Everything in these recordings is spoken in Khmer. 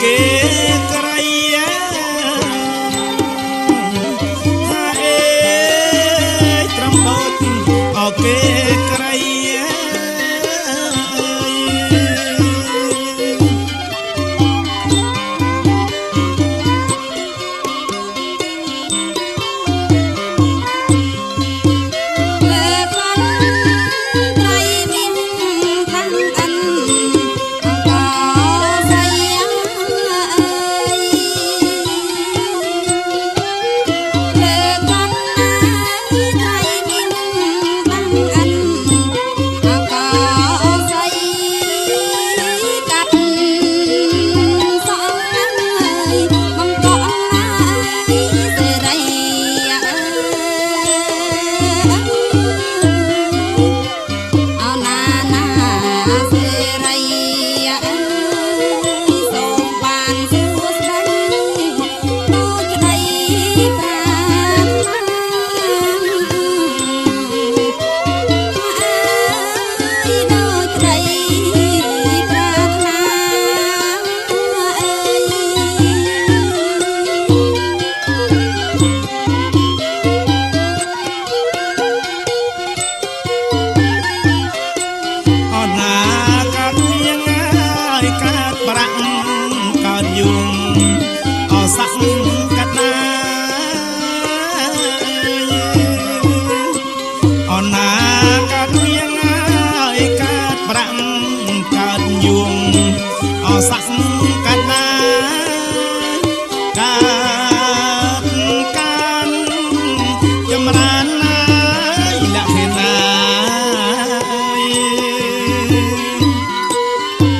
គេក្រៃថាអេត្រឹមដូចអគេក្រៃសាក់កាត់ណាកាត់កានចម្រើនណាលក្ខណា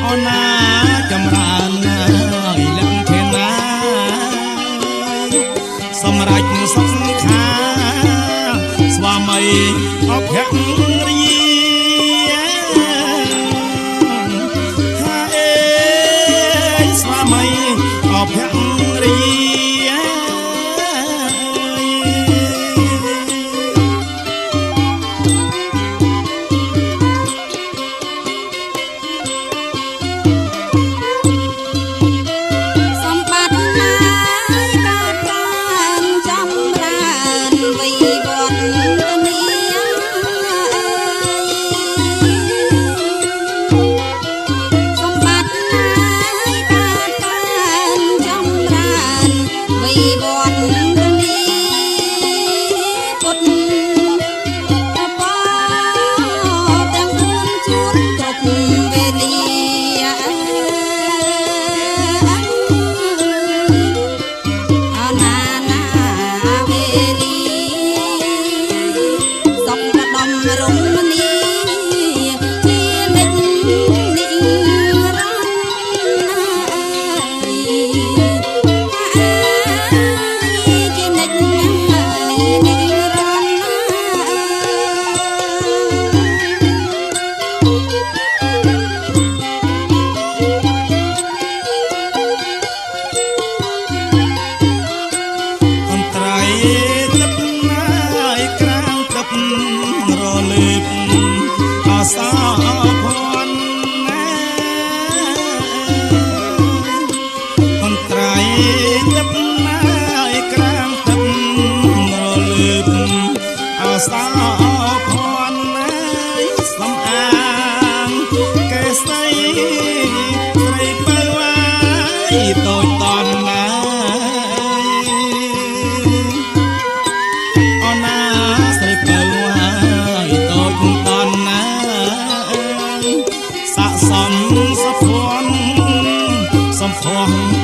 អូណាចម្រើនណាលក្ខណាសម្រាប់នឹងសុខខាស្វាមីអភៈរីអភរីសម្បត្តិណាកើតបានចម្រើនវិវត្តនីសម្បត្តិណាកើតបានចម្រើនវិវត្តនីពុទ្ធបោទាំង4ជួនគ្រប់វេលារំនីជានិច្ចនិរន្តរ៍ជានិច្ចនិរន្តរ៍អន្តរាយទឹកណាយក្រាំងទឹករលើបអសាភ័ណ្ឌណាអន្តរាយទឹកណាយក្រាំងទឹករលើបអសាភ័ណ្ឌណាសំអាងកេសីស្រីបើវាយតូចតនណាអូណាស្រីបើវាយតូចតនណាស័កសមសភ័ណ្ឌសំភ័ណ្ឌ